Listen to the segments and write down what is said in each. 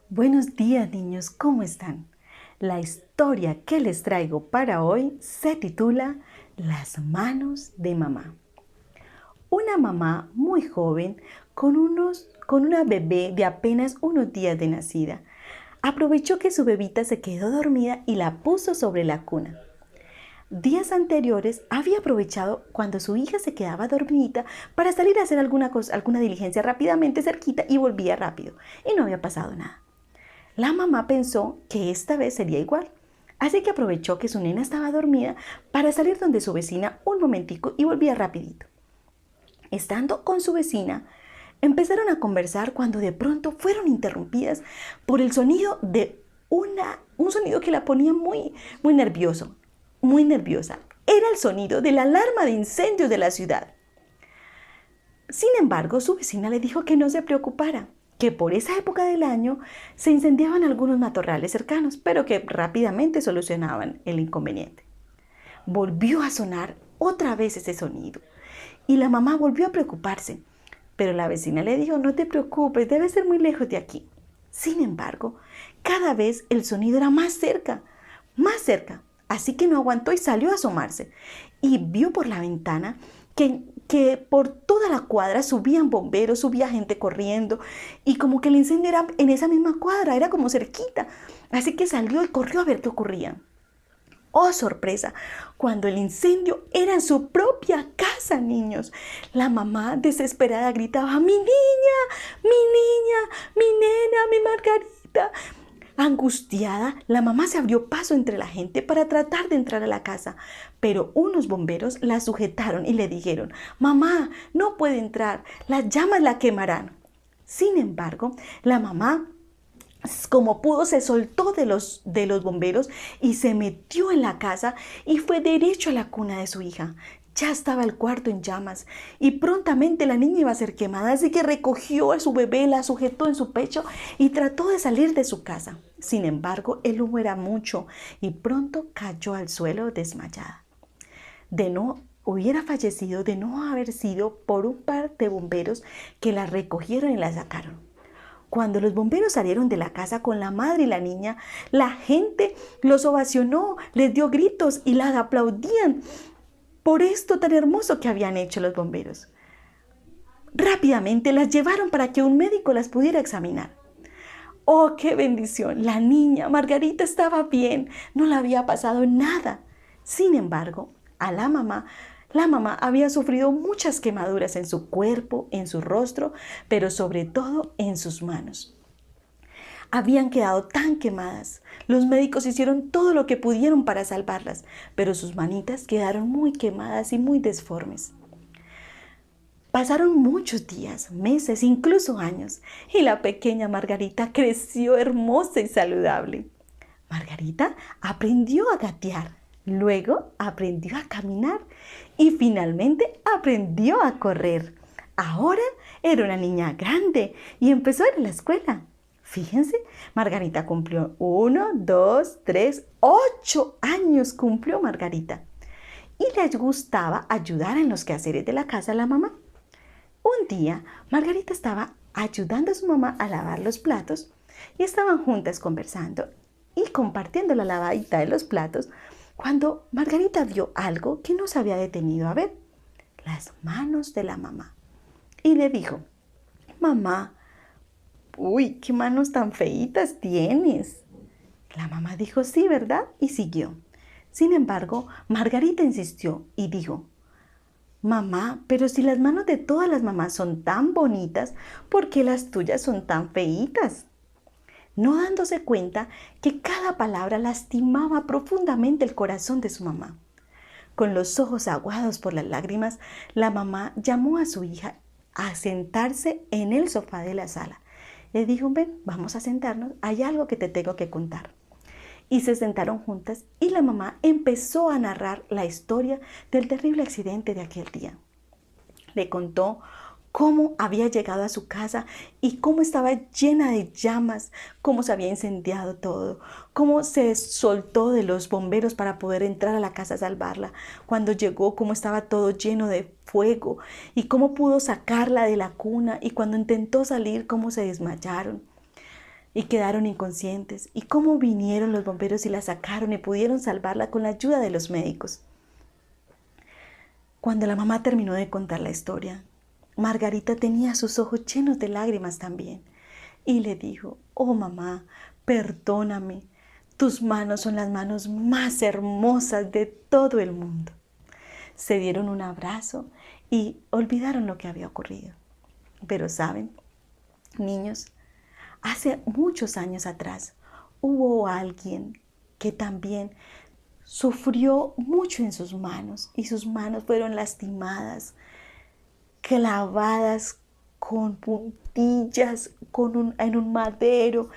Buenos días, niños, ¿cómo están? La historia que les traigo para hoy se titula Las manos de mamá. Una mamá muy joven con una bebé de apenas unos días de nacida aprovechó que su bebita se quedó dormida y la puso sobre la cuna. Días anteriores había aprovechado cuando su hija se quedaba dormidita para salir a hacer alguna diligencia rápidamente cerquita y volvía rápido y no había pasado nada. La mamá pensó que esta vez sería igual, así que aprovechó que su nena estaba dormida para salir donde su vecina un momentico y volvía rapidito. Estando con su vecina, empezaron a conversar cuando de pronto fueron interrumpidas por el sonido de un sonido que la ponía muy nerviosa. Era el sonido de la alarma de incendios de la ciudad. Sin embargo, su vecina le dijo que no se preocupara, que por esa época del año se incendiaban algunos matorrales cercanos, pero que rápidamente solucionaban el inconveniente. Volvió a sonar otra vez ese sonido y la mamá volvió a preocuparse, pero la vecina le dijo, no te preocupes, debe ser muy lejos de aquí. Sin embargo, cada vez el sonido era más cerca, así que no aguantó y salió a asomarse y vio por la ventana que por toda la cuadra subían bomberos, subía gente corriendo y como que el incendio era en esa misma cuadra, era como cerquita. Así que salió y corrió a ver qué ocurría. ¡Oh, sorpresa! Cuando el incendio era en su propia casa, niños. La mamá desesperada gritaba, mi nena, mi Margarita. Angustiada, la mamá se abrió paso entre la gente para tratar de entrar a la casa, pero unos bomberos la sujetaron y le dijeron, mamá, no puede entrar, las llamas la quemarán. Sin embargo, la mamá, como pudo, se soltó de los bomberos y se metió en la casa y fue derecho a la cuna de su hija. Ya estaba el cuarto en llamas y prontamente la niña iba a ser quemada, así que recogió a su bebé, la sujetó en su pecho y trató de salir de su casa. Sin embargo, el humo era mucho y pronto cayó al suelo desmayada. De no hubiera fallecido de no haber sido por un par de bomberos que la recogieron y la sacaron. Cuando los bomberos salieron de la casa con la madre y la niña, la gente los ovacionó, les dio gritos y las aplaudían por esto tan hermoso que habían hecho los bomberos. Rápidamente las llevaron para que un médico las pudiera examinar. ¡Oh, qué bendición! La niña, Margarita, estaba bien, no le había pasado nada. Sin embargo, a la mamá había sufrido muchas quemaduras en su cuerpo, en su rostro, pero sobre todo en sus manos. Habían quedado tan quemadas. Los médicos hicieron todo lo que pudieron para salvarlas, pero sus manitas quedaron muy quemadas y muy desformes. Pasaron muchos días, meses, incluso años, y la pequeña Margarita creció hermosa y saludable. Margarita aprendió a gatear, luego aprendió a caminar y finalmente aprendió a correr. Ahora era una niña grande y empezó a ir a la escuela. Fíjense, Margarita cumplió 1, 2, 3, 8 años cumplió Margarita. Y les gustaba ayudar en los quehaceres de la casa a la mamá. Un día, Margarita estaba ayudando a su mamá a lavar los platos y estaban juntas conversando y compartiendo la lavadita de los platos cuando Margarita vio algo que no se había detenido a ver, las manos de la mamá. Y le dijo, mamá, uy, qué manos tan feitas tienes. La mamá dijo, sí, ¿verdad? Y siguió. Sin embargo, Margarita insistió y dijo, mamá, pero si las manos de todas las mamás son tan bonitas, ¿por qué las tuyas son tan feitas? No dándose cuenta que cada palabra lastimaba profundamente el corazón de su mamá. Con los ojos aguados por las lágrimas, la mamá llamó a su hija a sentarse en el sofá de la sala. Le dijo, ven, vamos a sentarnos, hay algo que te tengo que contar. Y se sentaron juntas y la mamá empezó a narrar la historia del terrible accidente de aquel día. Le contó cómo había llegado a su casa y cómo estaba llena de llamas, cómo se había incendiado todo, cómo se soltó de los bomberos para poder entrar a la casa a salvarla. Cuando llegó, cómo estaba todo lleno de fuego y cómo pudo sacarla de la cuna y cuando intentó salir, cómo se desmayaron. y quedaron inconscientes. Y cómo vinieron los bomberos y la sacaron y pudieron salvarla con la ayuda de los médicos. Cuando la mamá terminó de contar la historia, Margarita tenía sus ojos llenos de lágrimas también. Y le dijo: oh mamá, perdóname, tus manos son las manos más hermosas de todo el mundo. Se dieron un abrazo y olvidaron lo que había ocurrido. Pero saben, niños, hace muchos años atrás hubo alguien que también sufrió mucho en sus manos y sus manos fueron lastimadas, clavadas con puntillas en un madero,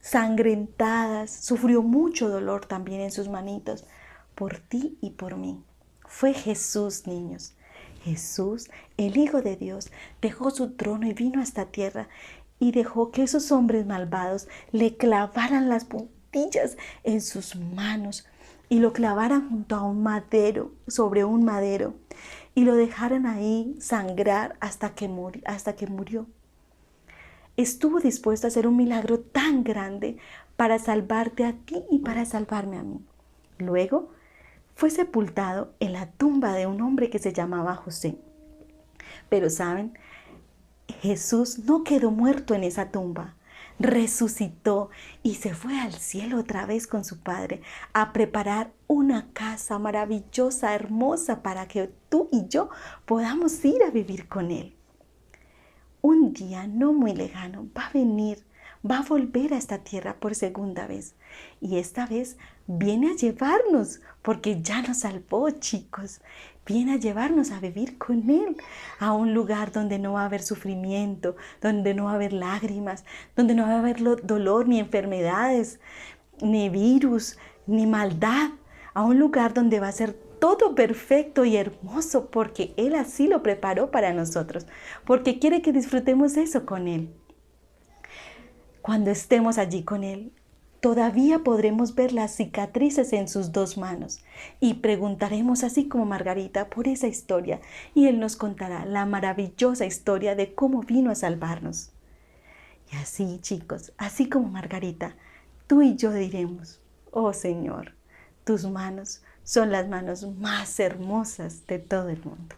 sangrentadas. Sufrió mucho dolor también en sus manitos por ti y por mí. Fue Jesús, niños. Jesús, el Hijo de Dios, dejó su trono y vino a esta tierra y dejó que esos hombres malvados le clavaran las puntillas en sus manos y lo clavaran junto a un madero, sobre un madero, y lo dejaran ahí sangrar hasta que murió. Estuvo dispuesto a hacer un milagro tan grande para salvarte a ti y para salvarme a mí. Luego fue sepultado en la tumba de un hombre que se llamaba José. Pero ¿saben? Jesús no quedó muerto en esa tumba. Resucitó y se fue al cielo otra vez con su Padre a preparar una casa maravillosa, hermosa, para que tú y yo podamos ir a vivir con Él. Un día no muy lejano va a volver a esta tierra por segunda vez. Y esta vez viene a llevarnos, porque ya nos salvó, chicos. Viene a llevarnos a vivir con Él, a un lugar donde no va a haber sufrimiento, donde no va a haber lágrimas, donde no va a haber dolor, ni enfermedades, ni virus, ni maldad. A un lugar donde va a ser todo perfecto y hermoso, porque Él así lo preparó para nosotros, porque quiere que disfrutemos eso con Él. Cuando estemos allí con Él, todavía podremos ver las cicatrices en sus dos manos y preguntaremos, así como Margarita, por esa historia, y Él nos contará la maravillosa historia de cómo vino a salvarnos. Y así, chicos, así como Margarita, tú y yo diremos: oh Señor, tus manos son las manos más hermosas de todo el mundo.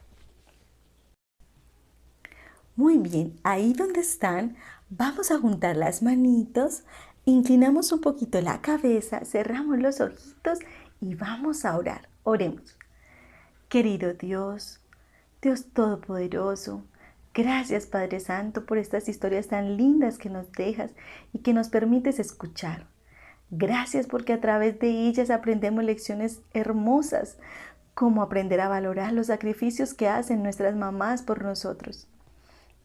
Muy bien, ahí donde están, vamos a juntar las manitos, inclinamos un poquito la cabeza, cerramos los ojitos y vamos a orar. Oremos. Querido Dios, Dios Todopoderoso, gracias Padre Santo por estas historias tan lindas que nos dejas y que nos permites escuchar. Gracias porque a través de ellas aprendemos lecciones hermosas, como aprender a valorar los sacrificios que hacen nuestras mamás por nosotros.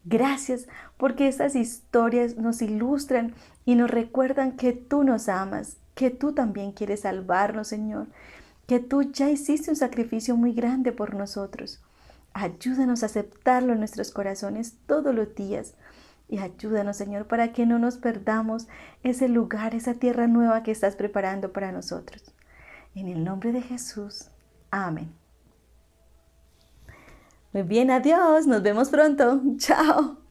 Gracias porque estas historias nos ilustran y nos recuerdan que tú nos amas, que tú también quieres salvarnos, Señor, que tú ya hiciste un sacrificio muy grande por nosotros. Ayúdanos a aceptarlo en nuestros corazones todos los días. Y ayúdanos, Señor, para que no nos perdamos ese lugar, esa tierra nueva que estás preparando para nosotros. En el nombre de Jesús. Amén. Muy bien, adiós. Nos vemos pronto. Chao.